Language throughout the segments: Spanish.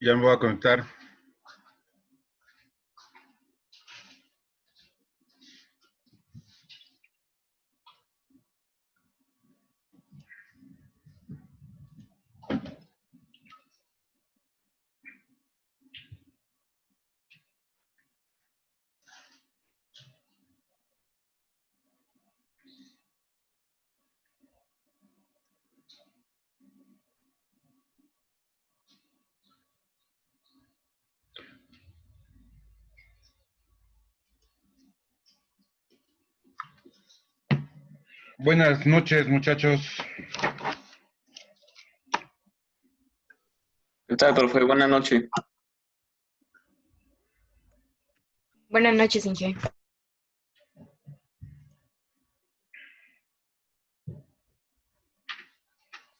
Ya me voy a conectar. Buenas noches, muchachos. ¿Qué tal, profe? Buenas noches. Buenas noches, Inge.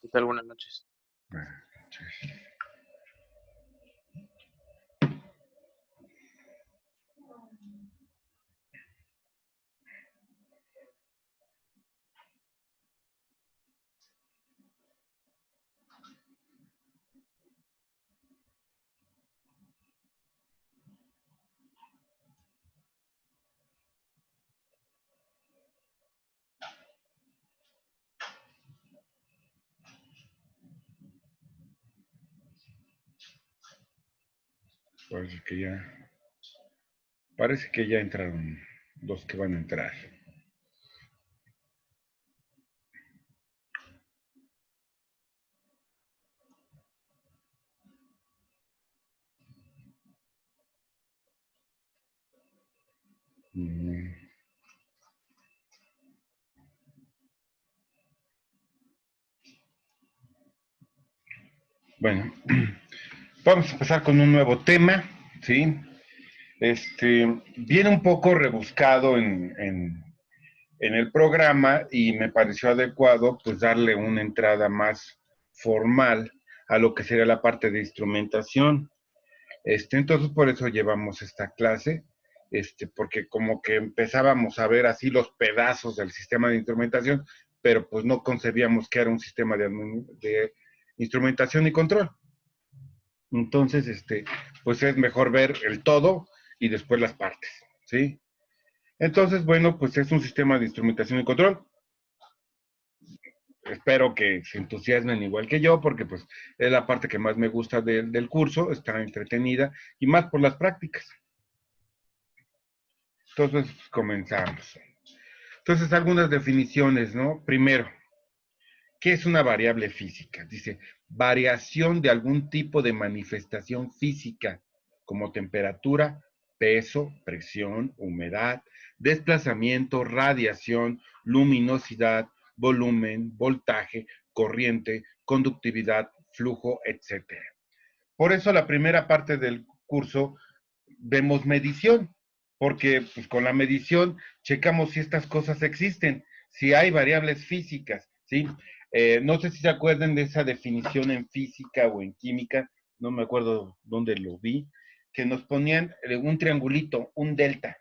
¿Qué tal? Buenas noches. Parece que ya entraron los que van a entrar. Mm. Bueno, vamos a empezar con un nuevo tema, ¿sí? Viene un poco rebuscado en el programa y me pareció adecuado pues darle una entrada más formal a lo que sería la parte de instrumentación. Entonces por eso llevamos esta clase, porque como que empezábamos a ver así los pedazos del sistema de instrumentación, pero pues no concebíamos que era un sistema de instrumentación y control. Entonces, pues es mejor ver el todo y después las partes, ¿sí? Entonces, bueno, pues es un sistema de instrumentación y control. Espero que se entusiasmen igual que yo, porque pues es la parte que más me gusta del curso, está entretenida y más por las prácticas. Entonces, comenzamos. Entonces, algunas definiciones, ¿no? Primero, ¿qué es una variable física? Dice, variación de algún tipo de manifestación física, como temperatura, peso, presión, humedad, desplazamiento, radiación, luminosidad, volumen, voltaje, corriente, conductividad, flujo, etcétera. Por eso la primera parte del curso vemos medición, porque pues, con la medición checamos si estas cosas existen, si hay variables físicas, ¿sí? No sé si se acuerdan de esa definición en física o en química, no me acuerdo dónde lo vi, que nos ponían un triangulito, un delta,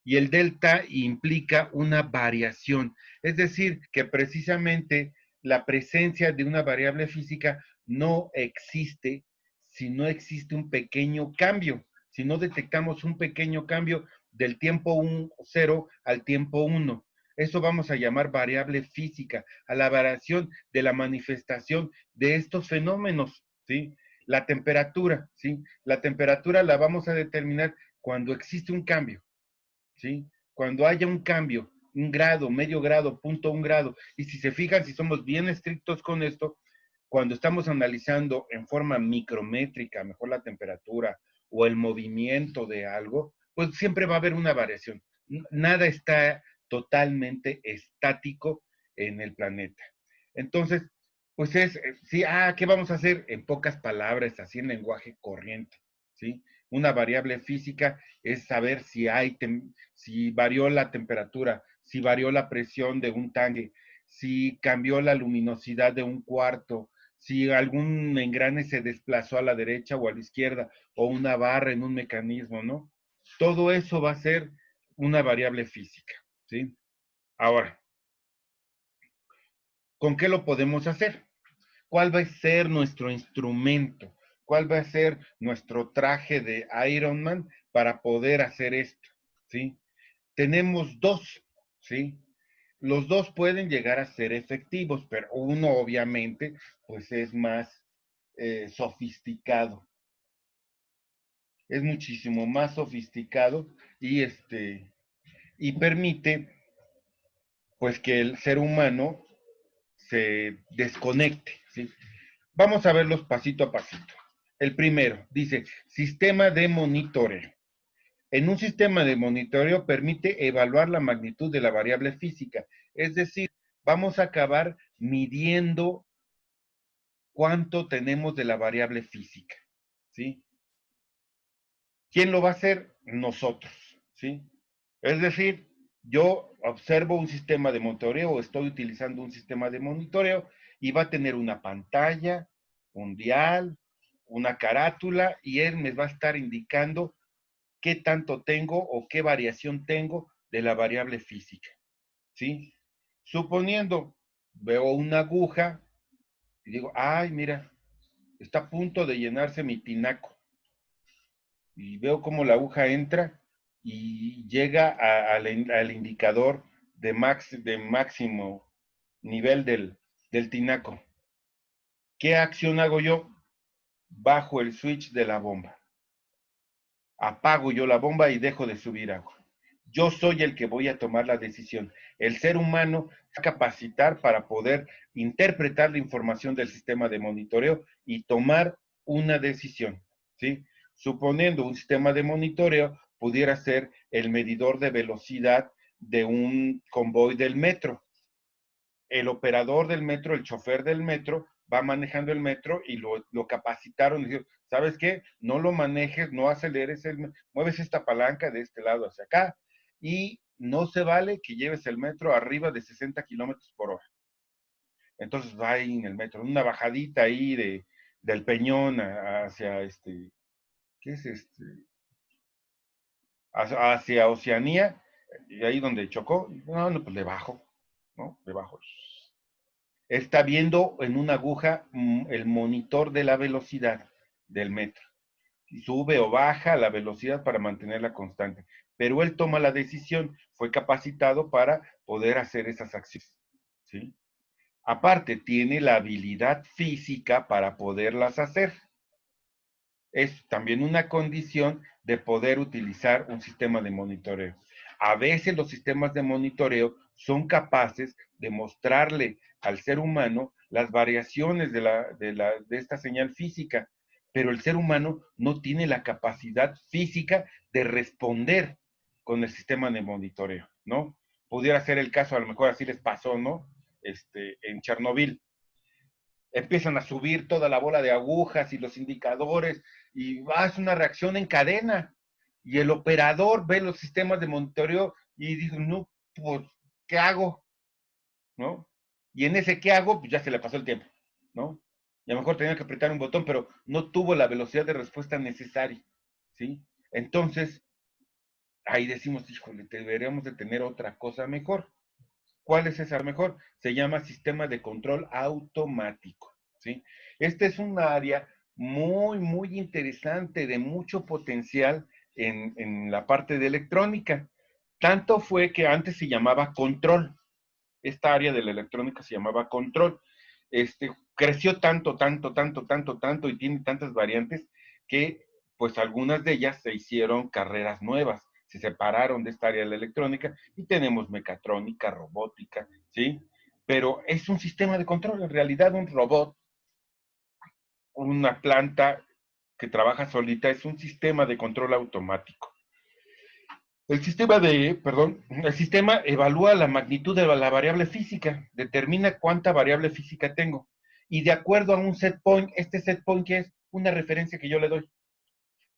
y el delta implica una variación, es decir, que precisamente la presencia de una variable física no existe si no existe un pequeño cambio, si no detectamos un pequeño cambio del tiempo 0 al tiempo 1. Eso vamos a llamar variable física, a la variación de la manifestación de estos fenómenos, ¿sí? La temperatura, ¿sí? La temperatura la vamos a determinar cuando existe un cambio. ¿Sí? Cuando haya un cambio, un grado, medio grado, 0.1 grado, y si se fijan, si somos bien estrictos con esto, cuando estamos analizando en forma micrométrica, mejor la temperatura o el movimiento de algo, pues siempre va a haber una variación. Nada está totalmente estático en el planeta. Entonces, pues sí, ¿qué vamos a hacer? En pocas palabras, así en lenguaje corriente, ¿sí? Una variable física es saber si varió la temperatura, si varió la presión de un tanque, si cambió la luminosidad de un cuarto, si algún engrane se desplazó a la derecha o a la izquierda, o una barra en un mecanismo, ¿no? Todo eso va a ser una variable física, ¿sí? Ahora, ¿con qué lo podemos hacer? ¿Cuál va a ser nuestro instrumento? ¿Cuál va a ser nuestro traje de Iron Man para poder hacer esto? ¿Sí? Tenemos dos, ¿sí? Los dos pueden llegar a ser efectivos, pero uno obviamente pues es más sofisticado. Es muchísimo más sofisticado y permite pues que el ser humano se desconecte, ¿sí? Vamos a verlos pasito a pasito. El primero dice, sistema de monitoreo. En un sistema de monitoreo permite evaluar la magnitud de la variable física. Es decir, vamos a acabar midiendo cuánto tenemos de la variable física, ¿sí? ¿Quién lo va a hacer? Nosotros, ¿sí? Es decir, yo observo un sistema de monitoreo o estoy utilizando un sistema de monitoreo y va a tener una pantalla, un dial, una carátula y él me va a estar indicando qué tanto tengo o qué variación tengo de la variable física, ¿sí? Suponiendo, veo una aguja y digo, ay, mira, está a punto de llenarse mi tinaco. Y veo cómo la aguja entra y llega al indicador de máximo nivel del tinaco. ¿Qué acción hago yo? Bajo el switch de la bomba. Apago yo la bomba y dejo de subir agua. Yo soy el que voy a tomar la decisión. El ser humano va a capacitar para poder interpretar la información del sistema de monitoreo y tomar una decisión, ¿sí? Suponiendo un sistema de monitoreo pudiera ser el medidor de velocidad de un convoy del metro. El operador del metro, el chofer del metro, va manejando el metro y lo capacitaron. Y dijeron, ¿sabes qué? No lo manejes, no aceleres, mueves esta palanca de este lado hacia acá y no se vale que lleves el metro arriba de 60 kilómetros por hora. Entonces va ahí en el metro, una bajadita ahí del Peñón hacia ¿qué es hacia Oceanía, y ahí donde chocó, no, pues le bajo, ¿no? Le bajo. Está viendo en una aguja el monitor de la velocidad del metro. Y sube o baja la velocidad para mantenerla constante. Pero él toma la decisión, fue capacitado para poder hacer esas acciones, ¿sí? Aparte, tiene la habilidad física para poderlas hacer. Es también una condición de poder utilizar un sistema de monitoreo. A veces los sistemas de monitoreo son capaces de mostrarle al ser humano las variaciones de esta señal física, pero el ser humano no tiene la capacidad física de responder con el sistema de monitoreo, ¿no? Pudiera ser el caso, a lo mejor así les pasó, ¿no? En Chernobyl empiezan a subir toda la bola de agujas y los indicadores y es una reacción en cadena. Y el operador ve los sistemas de monitoreo y dice, no, pues, ¿qué hago? ¿No? Y en ese ¿qué hago? Pues ya se le pasó el tiempo, ¿no? Y a lo mejor tenía que apretar un botón, pero no tuvo la velocidad de respuesta necesaria, ¿sí? Entonces, ahí decimos, híjole, deberíamos de tener otra cosa mejor. ¿Cuál es esa mejor? Se llama sistema de control automático, ¿sí? Este es un área muy, muy interesante, de mucho potencial en la parte de electrónica. Tanto fue que antes se llamaba control. Esta área de la electrónica se llamaba control. Creció tanto, tanto, tanto, tanto, tanto y tiene tantas variantes que pues algunas de ellas se hicieron carreras nuevas, se separaron de esta área de la electrónica y tenemos mecatrónica, robótica, ¿sí? Pero es un sistema de control, en realidad un robot, una planta que trabaja solita, es un sistema de control automático. El sistema evalúa la magnitud de la variable física, determina cuánta variable física tengo. Y de acuerdo a un set point, este set point que es una referencia que yo le doy.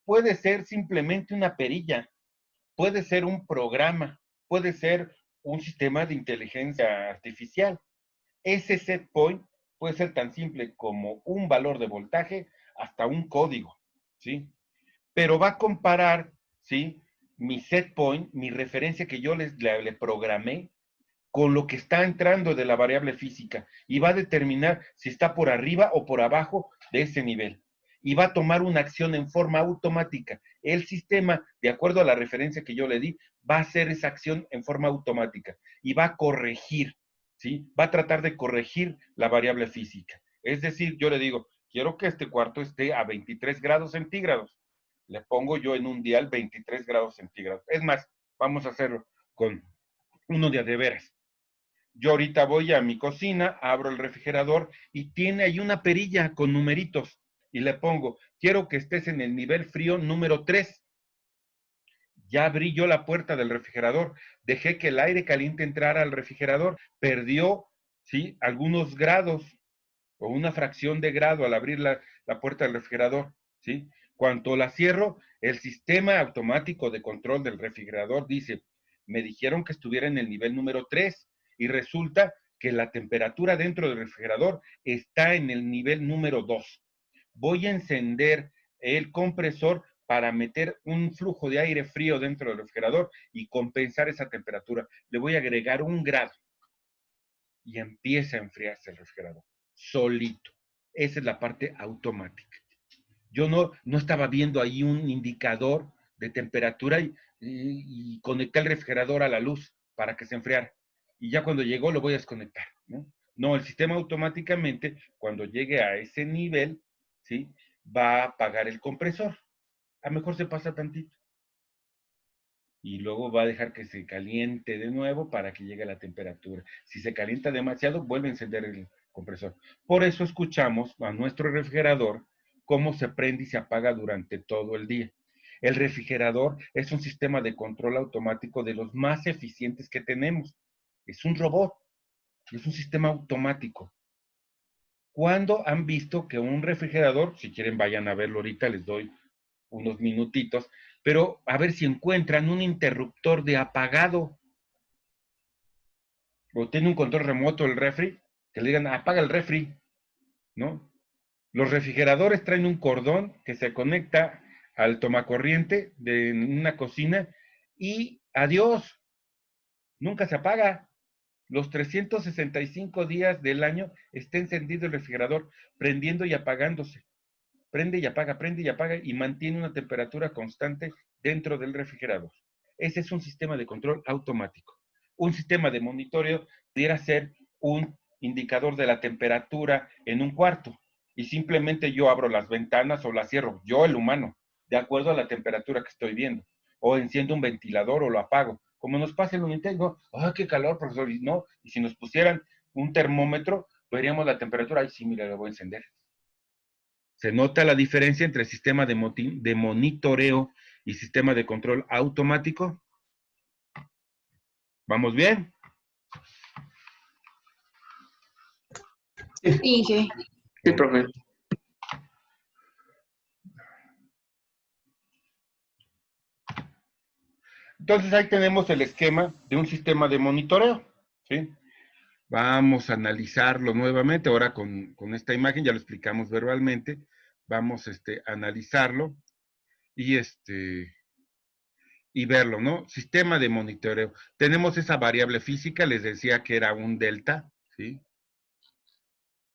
Puede ser simplemente una perilla, puede ser un programa, puede ser un sistema de inteligencia artificial. Ese set point puede ser tan simple como un valor de voltaje hasta un código, ¿sí? Pero va a comparar, ¿sí? Mi set point, mi referencia que yo le programé, con lo que está entrando de la variable física y va a determinar si está por arriba o por abajo de ese nivel. y va a tomar una acción en forma automática. El sistema, de acuerdo a la referencia que yo le di, va a hacer esa acción en forma automática y va a corregir, ¿sí? Va a tratar de corregir la variable física. Es decir, yo le digo, quiero que este cuarto esté a 23 grados centígrados. Le pongo yo en un dial 23 grados centígrados. Es más, vamos a hacerlo con uno de veras. Yo ahorita voy a mi cocina, abro el refrigerador y tiene ahí una perilla con numeritos y le pongo, quiero que estés en el nivel frío número 3. Ya abrí yo la puerta del refrigerador, dejé que el aire caliente entrara al refrigerador, perdió, ¿sí?, algunos grados o una fracción de grado al abrir la puerta del refrigerador, ¿sí? Cuando la cierro, el sistema automático de control del refrigerador dice, me dijeron que estuviera en el nivel número 3 y resulta que la temperatura dentro del refrigerador está en el nivel número 2. Voy a encender el compresor para meter un flujo de aire frío dentro del refrigerador y compensar esa temperatura. Le voy a agregar 1 grado y empieza a enfriarse el refrigerador solito. Esa es la parte automática. Yo no estaba viendo ahí un indicador de temperatura y conecté el refrigerador a la luz para que se enfriara. Y ya cuando llegó lo voy a desconectar, ¿no? No, el sistema automáticamente, cuando llegue a ese nivel, ¿sí?, va a apagar el compresor. A lo mejor se pasa tantito. Y luego va a dejar que se caliente de nuevo para que llegue a la temperatura. Si se calienta demasiado, vuelve a encender el compresor. Por eso escuchamos a nuestro refrigerador cómo se prende y se apaga durante todo el día. El refrigerador es un sistema de control automático de los más eficientes que tenemos. Es un robot, es un sistema automático. ¿Cuándo han visto que un refrigerador, si quieren vayan a verlo ahorita, les doy unos minutitos, pero a ver si encuentran un interruptor de apagado o tiene un control remoto el refri, que le digan apaga el refri, ¿no? Los refrigeradores traen un cordón que se conecta al tomacorriente de una cocina y adiós, nunca se apaga. Los 365 días del año está encendido el refrigerador, prendiendo y apagándose. Prende y apaga y mantiene una temperatura constante dentro del refrigerador. Ese es un sistema de control automático. Un sistema de monitoreo pudiera ser un indicador de la temperatura en un cuarto y simplemente yo abro las ventanas o las cierro, yo el humano, de acuerdo a la temperatura que estoy viendo. O enciendo un ventilador o lo apago. Como nos pasa en un Nintendo, ¡ay, qué calor, profesor! Y no, y si nos pusieran un termómetro, veríamos la temperatura. ¡Ay, sí, mira, lo voy a encender! Se nota la diferencia entre sistema de monitoreo y sistema de control automático. ¿Vamos bien? Sí, Inge. Sí, profe. Entonces ahí tenemos el esquema de un sistema de monitoreo, ¿sí? Vamos a analizarlo nuevamente, ahora con esta imagen, ya lo explicamos verbalmente, vamos a analizarlo y, y verlo, ¿no? Sistema de monitoreo. Tenemos esa variable física, les decía que era un delta, ¿sí?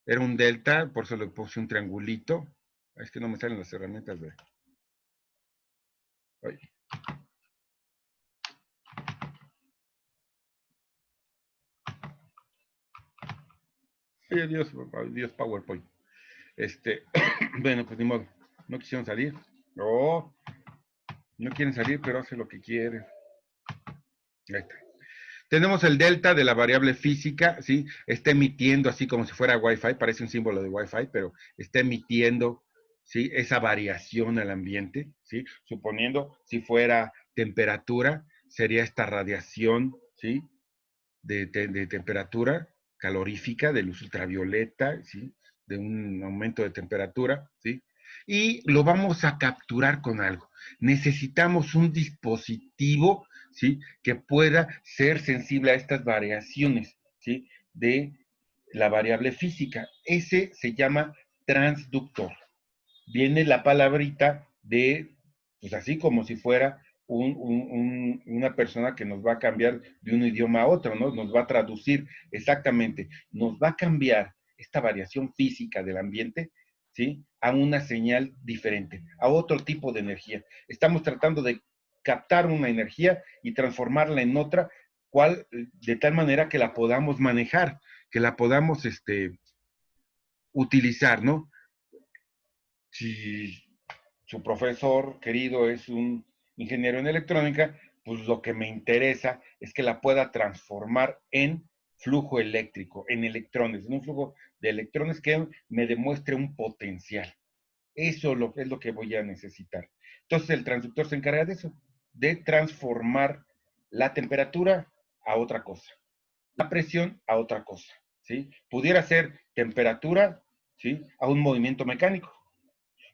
Era un delta, por eso le puse un triangulito. Es que no me salen las herramientas de... Ay. Ay, Dios, PowerPoint. Bueno, pues ni modo. No quisieron salir. No, no quieren salir, pero hace lo que quieren. Ahí está. Tenemos el delta de la variable física, ¿sí? Está emitiendo así como si fuera Wi-Fi, parece un símbolo de Wi-Fi, pero está emitiendo, ¿sí?, esa variación al ambiente, ¿sí? Suponiendo si fuera temperatura, sería esta radiación, ¿sí?, de temperatura calorífica, de luz ultravioleta, ¿sí?, de un aumento de temperatura, ¿sí? Y lo vamos a capturar con algo. Necesitamos un dispositivo, ¿sí?, que pueda ser sensible a estas variaciones, ¿sí?, de la variable física. Ese se llama transductor. Viene la palabrita de, pues así como si fuera una persona que nos va a cambiar de un idioma a otro, ¿no? Nos va a traducir exactamente, nos va a cambiar esta variación física del ambiente, ¿sí? A una señal diferente, a otro tipo de energía. Estamos tratando de captar una energía y transformarla en otra, de tal manera que la podamos manejar, que la podamos utilizar, ¿no? Si su profesor querido es un ingeniero en electrónica, pues lo que me interesa es que la pueda transformar en flujo eléctrico, en electrones, en un flujo de electrones que me demuestre un potencial. Eso es lo que voy a necesitar. Entonces el transductor se encarga de eso, de transformar la temperatura a otra cosa, la presión a otra cosa, ¿sí? Pudiera ser temperatura, ¿sí? A un movimiento mecánico,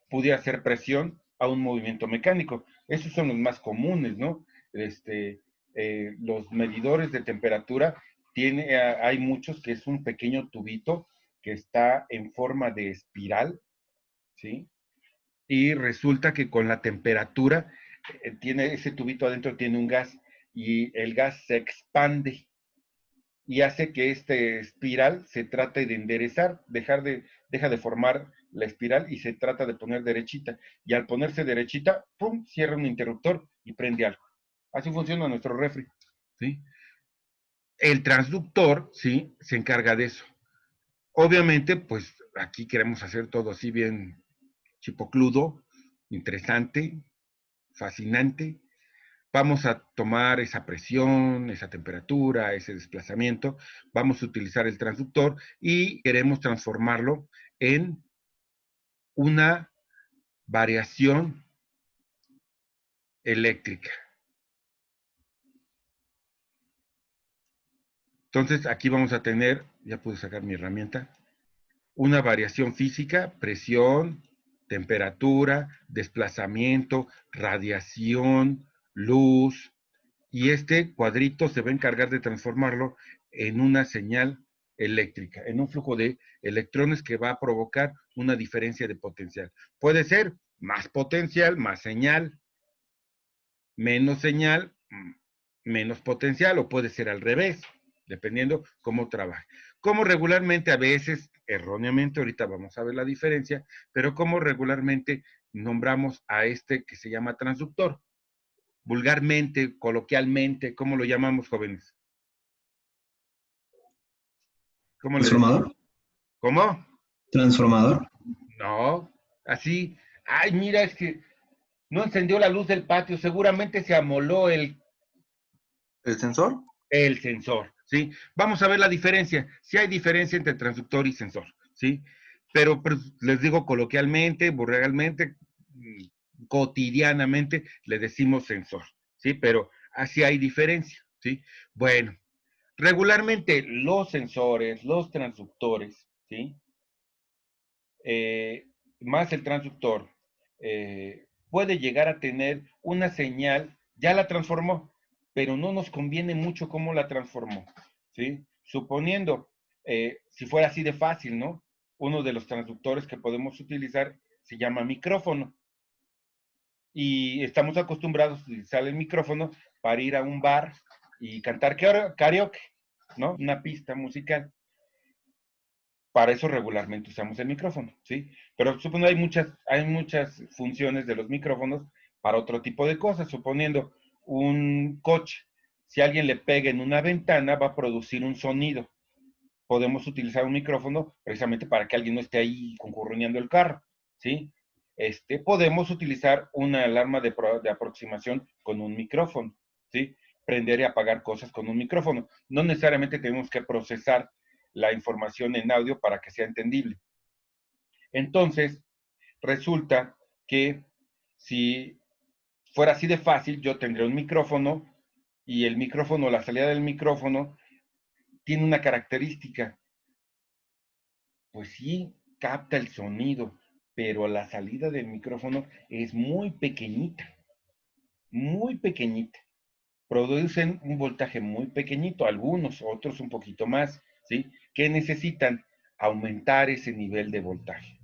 pudiera ser presión a un movimiento mecánico. Esos son los más comunes, ¿no? Los medidores de temperatura, hay muchos que es un pequeño tubito que está en forma de espiral, ¿sí? Y resulta que con la temperatura, ese tubito adentro tiene un gas y el gas se expande y hace que este espiral se trate de enderezar, deja de formar la espiral y se trata de poner derechita. Y al ponerse derechita, ¡pum!, cierra un interruptor y prende algo. Así funciona nuestro refri, ¿sí? El transductor, ¿sí?, se encarga de eso. Obviamente, pues aquí queremos hacer todo así bien chipocludo, interesante, fascinante. Vamos a tomar esa presión, esa temperatura, ese desplazamiento, vamos a utilizar el transductor y queremos transformarlo en una variación eléctrica. Entonces aquí vamos a tener, ya pude sacar mi herramienta, una variación física, presión, temperatura, desplazamiento, radiación, luz, y este cuadrito se va a encargar de transformarlo en una señal eléctrica, en un flujo de electrones que va a provocar una diferencia de potencial. Puede ser más potencial, más señal, menos potencial, o puede ser al revés, dependiendo cómo trabaje. Como regularmente, a veces, erróneamente, ahorita vamos a ver la diferencia, pero como regularmente nombramos a este que se llama transductor. Vulgarmente, coloquialmente, ¿cómo lo llamamos, jóvenes? ¿Cómo le decimos? ¿Transformador? ¿Cómo? ¿Transformador? No, así. Ay, mira, es que no encendió la luz del patio, seguramente se amoló ¿El sensor? el sensor, ¿sí? Vamos a ver la diferencia. Sí hay diferencia entre transductor y sensor, ¿sí? Pero pues, les digo coloquialmente, vulgarmente, cotidianamente, le decimos sensor, ¿sí? Pero así hay diferencia, ¿sí? Bueno, regularmente los sensores, los transductores, ¿sí? Más el transductor, puede llegar a tener una señal, ya la transformó, pero no nos conviene mucho cómo la transformó, ¿sí? Suponiendo, si fuera así de fácil, ¿no? Uno de los transductores que podemos utilizar se llama micrófono. Y estamos acostumbrados a utilizar el micrófono para ir a un bar y cantar karaoke, ¿no? Una pista musical. Para eso regularmente usamos el micrófono, ¿sí? Pero supongo hay muchas funciones de los micrófonos para otro tipo de cosas. Suponiendo un coche, si alguien le pega en una ventana, va a producir un sonido. Podemos utilizar un micrófono precisamente para que alguien no esté ahí concurriendo el carro, ¿sí? Podemos utilizar una alarma de aproximación con un micrófono, ¿sí? Prender y apagar cosas con un micrófono. No necesariamente tenemos que procesar la información en audio para que sea entendible. Entonces, resulta que si fuera así de fácil, yo tendría un micrófono y el micrófono, la salida del micrófono, tiene una característica. Pues sí, capta el sonido, pero la salida del micrófono es muy pequeñita, muy pequeñita. Producen un voltaje muy pequeñito, algunos, otros un poquito más, ¿sí? Que necesitan aumentar ese nivel de voltaje.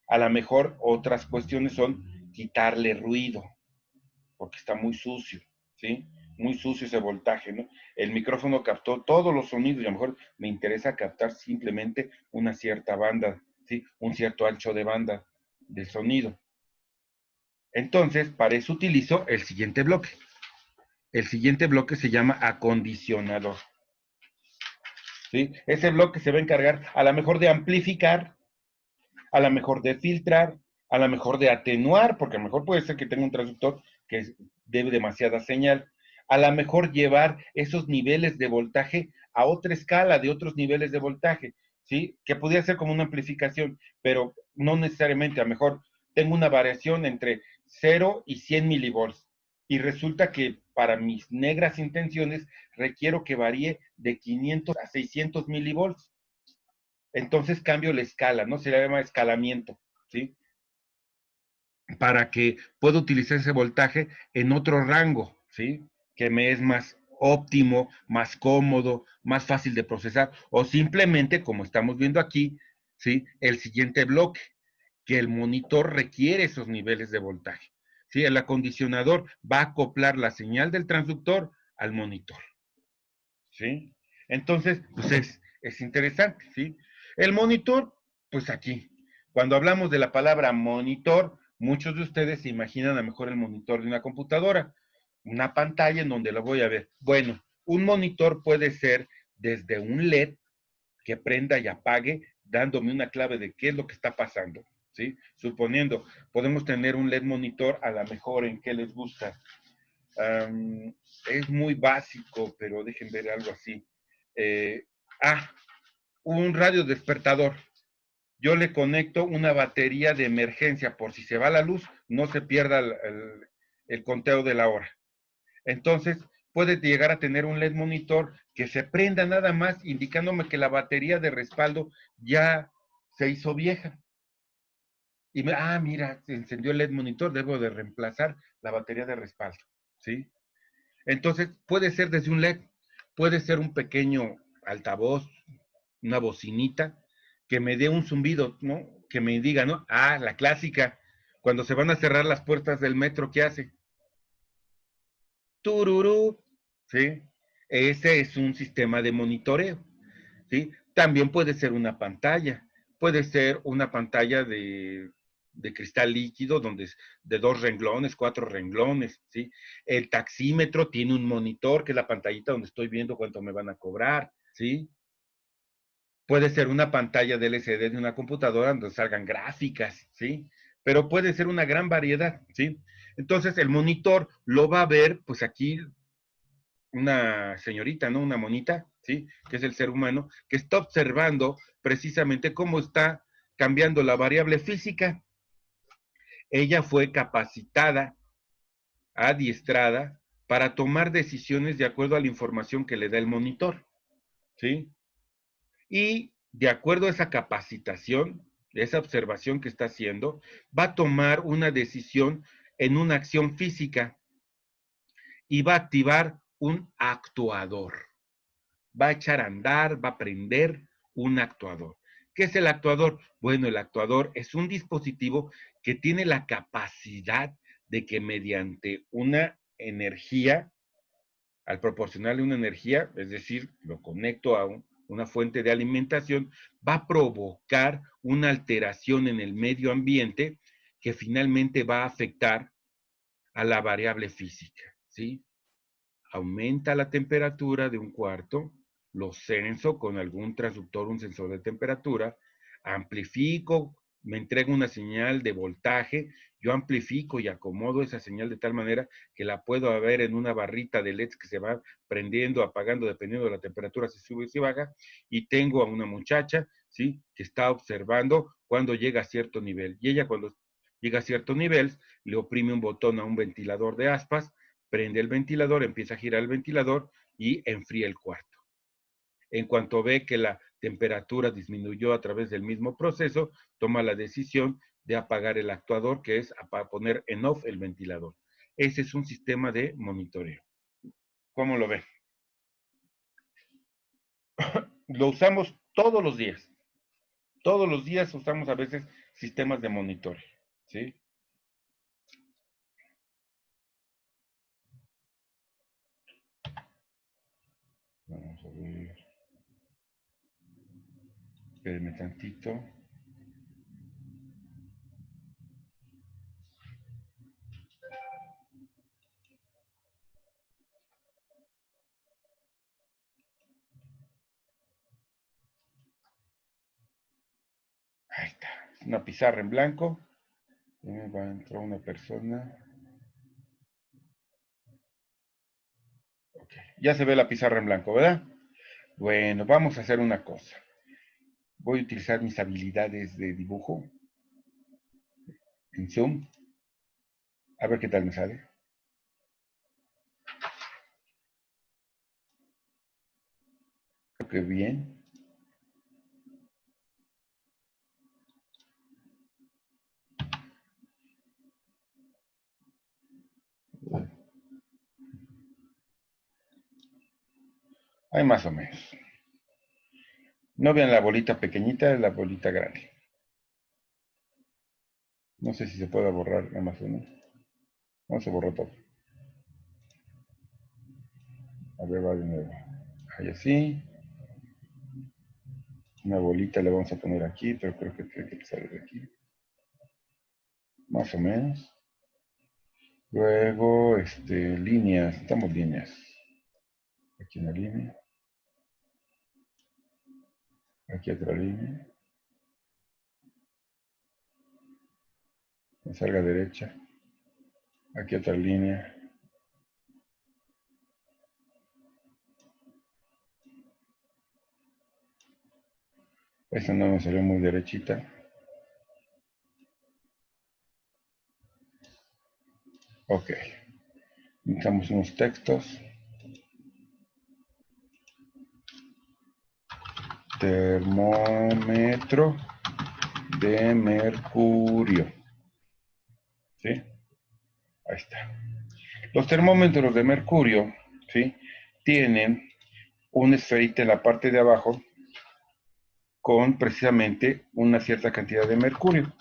A lo mejor otras cuestiones son quitarle ruido, porque está muy sucio, ¿sí? Muy sucio ese voltaje, ¿no? El micrófono captó todos los sonidos y a lo mejor me interesa captar simplemente una cierta banda ¿sí? Un cierto ancho de banda de sonido. Entonces, para eso utilizo el siguiente bloque. El siguiente bloque se llama acondicionador. ¿Sí? Ese bloque se va a encargar a lo mejor de amplificar, a lo mejor de filtrar, a lo mejor de atenuar, porque a lo mejor puede ser que tenga un transductor que debe demasiada señal, a lo mejor llevar esos niveles de voltaje a otra escala de otros niveles de voltaje, ¿sí? Que podría ser como una amplificación, pero no necesariamente, a lo mejor tengo una variación entre 0 y 100 milivolts, y resulta que para mis negras intenciones requiero que varíe de 500 a 600 milivolts. Entonces cambio la escala, ¿no? Se le llama escalamiento, ¿sí? Para que pueda utilizar ese voltaje en otro rango, ¿sí? Que me es más óptimo, más cómodo, más fácil de procesar, o simplemente, como estamos viendo aquí, ¿sí? El siguiente bloque, que el monitor requiere esos niveles de voltaje, ¿sí? El acondicionador va a acoplar la señal del transductor al monitor, ¿sí? Entonces, pues es interesante, ¿sí? El monitor, pues aquí, cuando hablamos de la palabra monitor, muchos de ustedes se imaginan a lo mejor el monitor de una computadora, una pantalla en donde lo voy a ver. Bueno, un monitor puede ser desde un LED que prenda y apague, dándome una clave de qué es lo que está pasando, ¿sí? Suponiendo, podemos tener un LED monitor a lo mejor en qué les gusta. Es muy básico, pero dejen ver algo así. Eh, ah, un radio despertador. Yo le conecto una batería de emergencia por si se va la luz, no se pierda el conteo de la hora. Entonces, puede llegar a tener un LED monitor que se prenda nada más, indicándome que la batería de respaldo ya se hizo vieja. Y mira, se encendió el LED monitor, debo de reemplazar la batería de respaldo, ¿sí? Entonces, puede ser desde un LED, puede ser un pequeño altavoz, una bocinita, que me dé un zumbido, ¿no? Que me diga, ¿no? La clásica, cuando se van a cerrar las puertas del metro, ¿qué hace? Tururú, ¿sí? Ese es un sistema de monitoreo, ¿sí? También puede ser una pantalla, puede ser una pantalla de cristal líquido, donde es de 2 renglones, 4 renglones, ¿sí? El taxímetro tiene un monitor, que es la pantallita donde estoy viendo cuánto me van a cobrar, ¿sí? Puede ser una pantalla de LCD de una computadora donde salgan gráficas, ¿sí? Pero puede ser una gran variedad, ¿sí? Entonces el monitor lo va a ver, pues aquí una señorita, ¿no? Una monita, ¿sí? Que es el ser humano, que está observando precisamente cómo está cambiando la variable física. Ella fue capacitada, adiestrada, para tomar decisiones de acuerdo a la información que le da el monitor, ¿sí? Y de acuerdo a esa capacitación, esa observación que está haciendo, va a tomar una decisión en una acción física y va a activar un actuador. Va a echar a andar, va a prender un actuador. ¿Qué es el actuador? Bueno, el actuador es un dispositivo que tiene la capacidad de que mediante una energía, al proporcionarle una energía, es decir, lo conecto a una fuente de alimentación, va a provocar una alteración en el medio ambiente que finalmente va a afectar a la variable física, ¿sí? Aumenta la temperatura de un cuarto, lo censo con algún transductor, un sensor de temperatura, amplifico, me entrega una señal de voltaje, yo amplifico y acomodo esa señal de tal manera que la puedo ver en una barrita de LEDs que se va prendiendo, apagando, dependiendo de la temperatura, si sube y si baja, y tengo a una muchacha, ¿sí? Que está observando cuando llega a cierto nivel. Y ella cuando llega a cierto nivel, le oprime un botón a un ventilador de aspas, prende el ventilador, empieza a girar el ventilador y enfría el cuarto. En cuanto ve que la temperatura disminuyó a través del mismo proceso, toma la decisión de apagar el actuador, que es poner en off el ventilador. Ese es un sistema de monitoreo. ¿Cómo lo ve? Lo usamos todos los días. Todos los días usamos a veces sistemas de monitoreo, ¿sí? Vamos a ver. Espérenme tantito. Ahí está. Una pizarra en blanco. Va a entrar una persona. Ok. Ya se ve la pizarra en blanco, ¿verdad? Bueno, vamos a hacer una cosa. Voy a utilizar mis habilidades de dibujo en Zoom. A ver qué tal me sale. Creo que bien. Hay más o menos. No vean la bolita pequeñita, la bolita grande. No sé si se puede borrar nada más uno. No se borró todo. A ver, va de nuevo. Ahí así. Una bolita le vamos a poner aquí, pero creo que tiene que empezar de aquí. Más o menos. Luego, líneas. Necesitamos líneas. Aquí una línea. Aquí otra línea. Que salga derecha. Aquí otra línea. Esta no me salió muy derechita. Ok. Necesitamos unos textos. Termómetro de mercurio. ¿Sí? Ahí está. Los termómetros de mercurio, ¿sí? Tienen una esferita en la parte de abajo con precisamente una cierta cantidad de mercurio.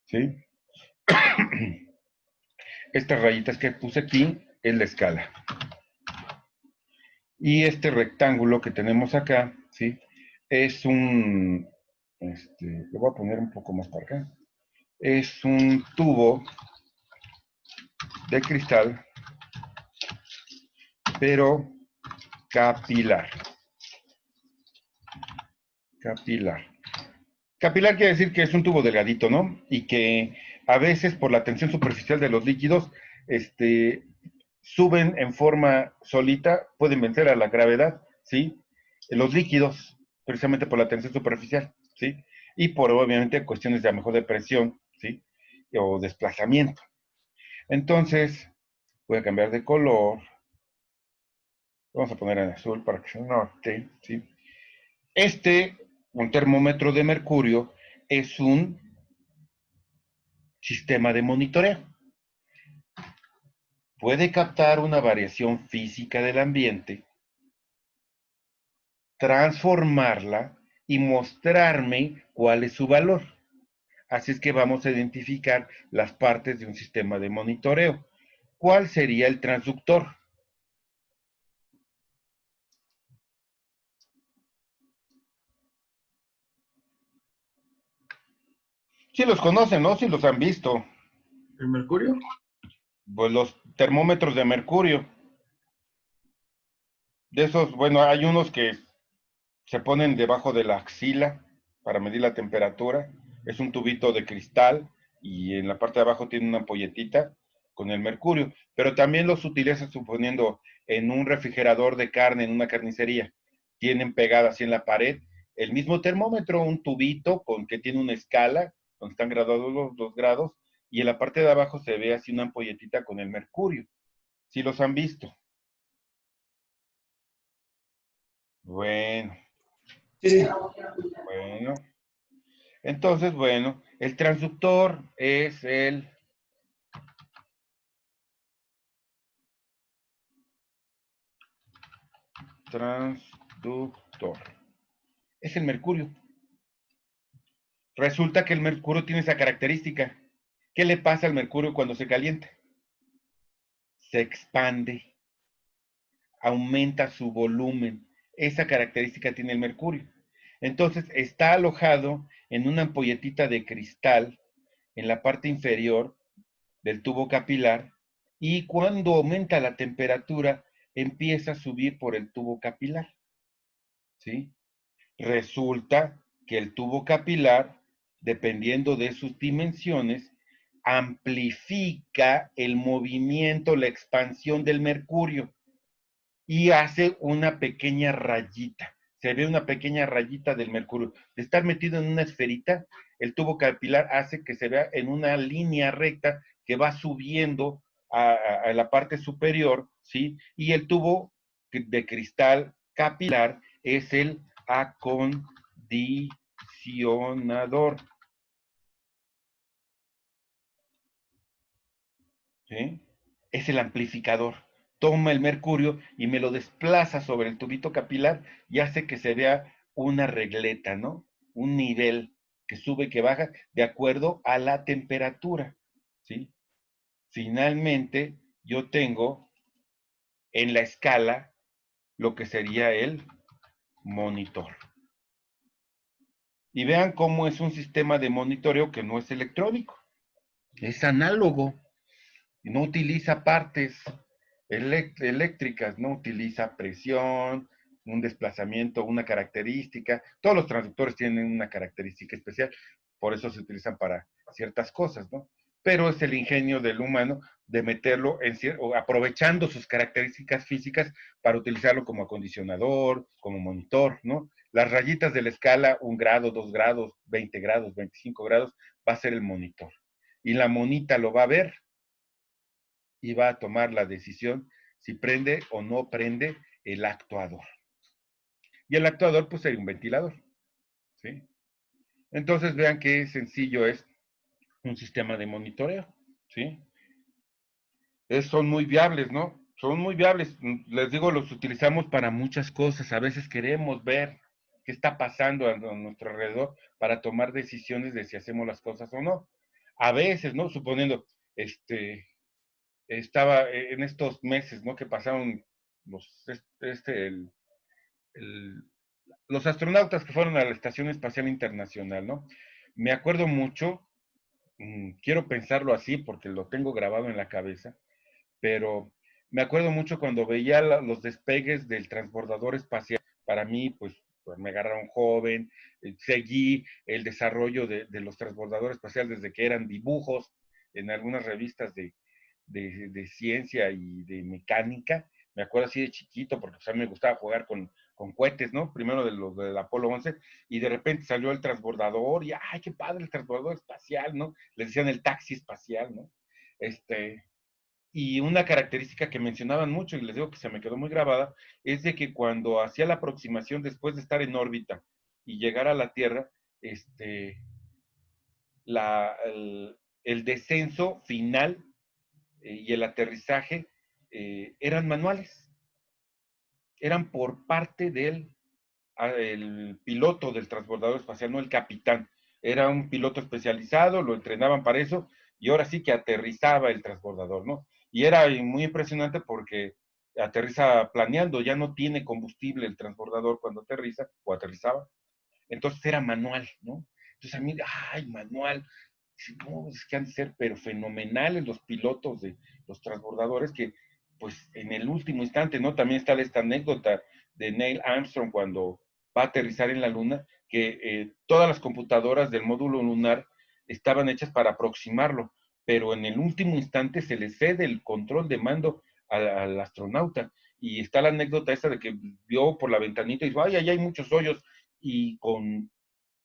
¿Sí? Estas rayitas que puse aquí es la escala. Y este rectángulo que tenemos acá, ¿sí? Es un, lo voy a poner un poco más para acá. Es un tubo de cristal, pero capilar. Capilar. Capilar quiere decir que es un tubo delgadito, ¿no? Y que a veces por la tensión superficial de los líquidos, suben en forma solita, pueden vencer a la gravedad, ¿sí? Los líquidos, precisamente por la tensión superficial, ¿sí? Y por, obviamente, cuestiones de a lo mejor de presión, ¿sí? O desplazamiento. Entonces, voy a cambiar de color. Vamos a poner en azul para que se note, ¿sí? Un termómetro de mercurio, es un sistema de monitoreo. Puede captar una variación física del ambiente, transformarla y mostrarme cuál es su valor. Así es que vamos a identificar las partes de un sistema de monitoreo. ¿Cuál sería el transductor? Sí los conocen, ¿no? Sí los han visto. ¿El mercurio? Pues los termómetros de mercurio. De esos, bueno, hay unos que se ponen debajo de la axila para medir la temperatura. Es un tubito de cristal y en la parte de abajo tiene una ampolletita con el mercurio. Pero también los utilizan suponiendo en un refrigerador de carne, en una carnicería. Tienen pegado así en la pared el mismo termómetro, un tubito con que tiene una escala, donde están graduados los grados, y en la parte de abajo se ve así una ampolletita con el mercurio. ¿Sí los han visto? Bueno, Sí, sí. bueno. Entonces, bueno, el transductor es el transductor. Es el mercurio. Resulta que el mercurio tiene esa característica. ¿Qué le pasa al mercurio cuando se calienta? Se expande, aumenta su volumen. Esa característica tiene el mercurio. Entonces, está alojado en una ampolletita de cristal en la parte inferior del tubo capilar y cuando aumenta la temperatura empieza a subir por el tubo capilar, ¿sí? Resulta que el tubo capilar, dependiendo de sus dimensiones, amplifica el movimiento, la expansión del mercurio y hace una pequeña rayita. Se ve una pequeña rayita del mercurio. De estar metido en una esferita, el tubo capilar hace que se vea en una línea recta que va subiendo a la parte superior, ¿sí? Y el tubo de cristal capilar es el acondicionador, ¿sí? Es el amplificador. Toma el mercurio y me lo desplaza sobre el tubito capilar y hace que se vea una regleta, ¿no? Un nivel que sube, que baja, de acuerdo a la temperatura, ¿sí? Finalmente, yo tengo en la escala lo que sería el monitor. Y vean cómo es un sistema de monitoreo que no es electrónico, es análogo. No utiliza partes eléctricas, no utiliza presión, un desplazamiento, una característica. Todos los transductores tienen una característica especial, por eso se utilizan para ciertas cosas, ¿no? Pero es el ingenio del humano de meterlo aprovechando sus características físicas para utilizarlo como acondicionador, como monitor, ¿no? Las rayitas de la escala, 1 grado, 2 grados, 20 grados, 25 grados, va a ser el monitor. Y la monita lo va a ver y va a tomar la decisión si prende o no prende el actuador. Y el actuador, pues, sería un ventilador, ¿sí? Entonces, vean qué sencillo es un sistema de monitoreo, ¿sí? Son muy viables, ¿no? Son muy viables. Les digo, los utilizamos para muchas cosas. A veces queremos ver qué está pasando a nuestro alrededor para tomar decisiones de si hacemos las cosas o no. A veces, ¿no? Suponiendo, estaba en estos meses, ¿no? Que pasaron los, el, los astronautas que fueron a la Estación Espacial Internacional, ¿no? Me acuerdo mucho, quiero pensarlo así porque lo tengo grabado en la cabeza, pero me acuerdo mucho cuando veía los despegues del transbordador espacial. Para mí, pues me agarraron joven, seguí el desarrollo de los transbordadores espaciales desde que eran dibujos en algunas revistas de ciencia y de mecánica. Me acuerdo así de chiquito, porque pues, a mí me gustaba jugar con cohetes, ¿no? Primero de los del Apolo 11, y de repente salió el transbordador, y ¡ay, qué padre el transbordador espacial!, ¿no? Les decían el taxi espacial, ¿no? Y una característica que mencionaban mucho, y les digo que se me quedó muy grabada, es de que cuando hacía la aproximación después de estar en órbita y llegar a la Tierra, la, el descenso final y el aterrizaje eran manuales, eran por parte del el piloto del transbordador espacial, no el capitán. Era un piloto especializado, lo entrenaban para eso, y ahora sí que aterrizaba el transbordador, ¿no? Y era muy impresionante porque aterriza planeando, ya no tiene combustible el transbordador cuando aterriza, o aterrizaba, entonces era manual, ¿no? Entonces a mí, ay, manual, no, es que han de ser pero fenomenales los pilotos de los transbordadores que, pues, en el último instante, ¿no? También está esta anécdota de Neil Armstrong cuando va a aterrizar en la Luna, que todas las computadoras del módulo lunar estaban hechas para aproximarlo, pero en el último instante se le cede el control de mando al astronauta. Y está la anécdota esta de que vio por la ventanita y dijo, ay, allá hay muchos hoyos, y con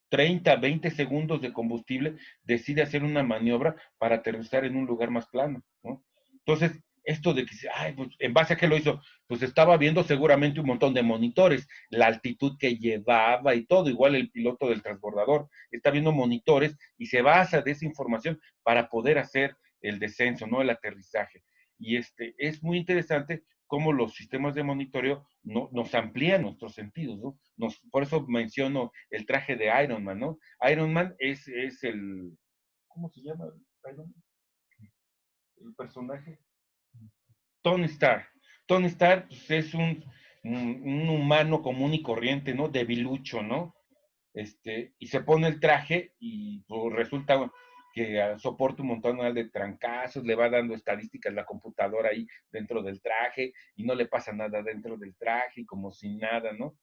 30, 20 segundos de combustible, decide hacer una maniobra para aterrizar en un lugar más plano, ¿no? Entonces, esto de que, ay, pues, ¿en base a qué lo hizo? Pues estaba viendo seguramente un montón de monitores, la altitud que llevaba y todo, igual el piloto del transbordador, está viendo monitores y se basa de esa información para poder hacer el descenso, ¿no? El aterrizaje. Y es muy interesante cómo los sistemas de monitoreo nos amplían nuestros sentidos, ¿no? Por eso menciono el traje de Iron Man, ¿no? Iron Man es el, ¿cómo se llama Iron Man? El personaje. Tony Stark. Tony Stark pues, es un humano común y corriente, ¿no? Debilucho, ¿no? Y se pone el traje y pues, resulta que soporta un montón de trancazos, le va dando estadísticas la computadora ahí dentro del traje y no le pasa nada dentro del traje y como sin nada, ¿no?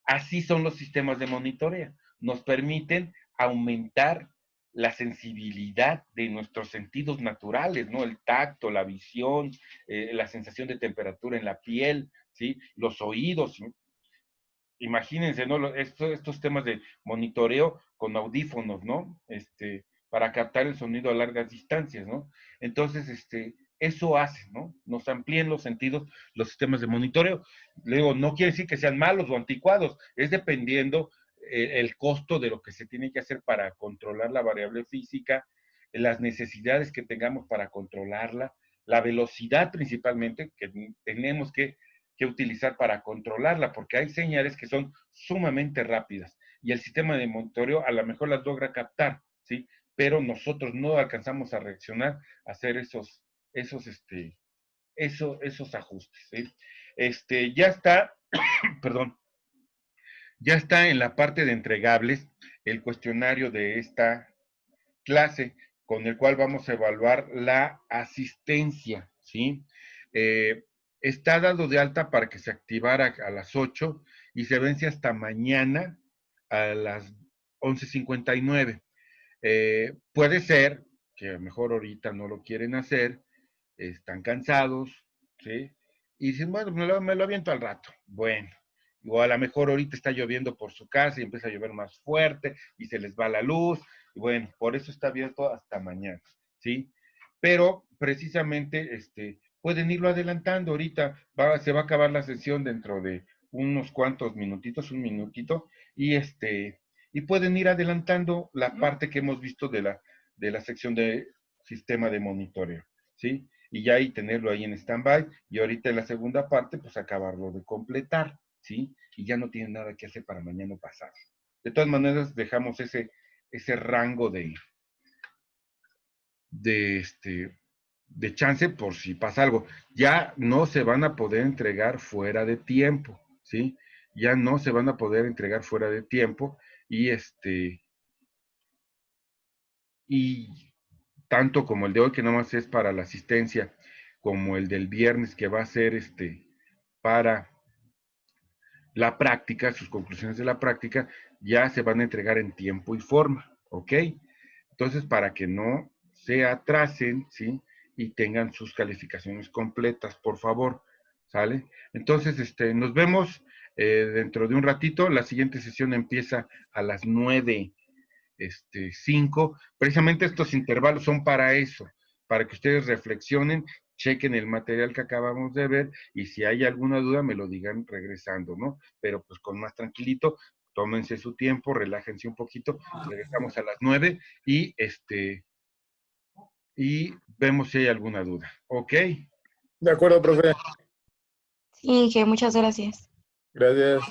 Así son los sistemas de monitoreo. nos permiten aumentar la sensibilidad de nuestros sentidos naturales, ¿no? El tacto, la visión, la sensación de temperatura en la piel, ¿sí? Los oídos, ¿no? Imagínense, ¿no? Estos temas de monitoreo con audífonos, ¿no? Para captar el sonido a largas distancias, ¿no? Entonces, eso hace, ¿no? Nos amplían los sentidos, los sistemas de monitoreo. Luego, no quiere decir que sean malos o anticuados, es dependiendo el costo de lo que se tiene que hacer para controlar la variable física, las necesidades que tengamos para controlarla, la velocidad principalmente que tenemos que utilizar para controlarla, porque hay señales que son sumamente rápidas y el sistema de monitoreo a lo mejor las logra captar, ¿sí? Pero nosotros no alcanzamos a reaccionar, a hacer esos ajustes, ¿sí? Ya está, perdón, ya está en la parte de entregables el cuestionario de esta clase con el cual vamos a evaluar la asistencia, ¿sí? Está dado de alta para que se activara a las 8 y se vence hasta mañana a las 11:59. Puede ser que a lo mejor ahorita no lo quieren hacer, están cansados, ¿sí? Y dicen, bueno, me lo aviento al rato. Bueno, o a lo mejor ahorita está lloviendo por su casa y empieza a llover más fuerte y se les va la luz. Y bueno, por eso está abierto hasta mañana, ¿sí? Pero precisamente pueden irlo adelantando ahorita. Se va a acabar la sesión dentro de unos cuantos minutitos, un minutito, y pueden ir adelantando la parte que hemos visto de la sección de sistema de monitoreo, ¿sí? Y ya ahí tenerlo ahí en stand-by, y ahorita en la segunda parte, pues acabarlo de completar, ¿sí? Y ya no tienen nada que hacer para mañana o pasado. De todas maneras, dejamos ese rango de chance por si pasa algo. Ya no se van a poder entregar fuera de tiempo, ¿sí? Ya no se van a poder entregar fuera de tiempo, y y tanto como el de hoy, que nada más es para la asistencia, como el del viernes, que va a ser para la práctica, sus conclusiones de la práctica, ya se van a entregar en tiempo y forma, ¿ok? Entonces, para que no se atrasen, ¿sí? Y tengan sus calificaciones completas, por favor, ¿sale? Entonces, nos vemos dentro de un ratito. La siguiente sesión empieza a las 9:05. Precisamente estos intervalos son para eso, para que ustedes reflexionen, chequen el material que acabamos de ver, y si hay alguna duda me lo digan regresando, ¿no? Pero pues con más tranquilito, tómense su tiempo, relájense un poquito, regresamos a las 9 y vemos si hay alguna duda, ¿ok? De acuerdo, profe. Sí, Inge, muchas gracias. Gracias.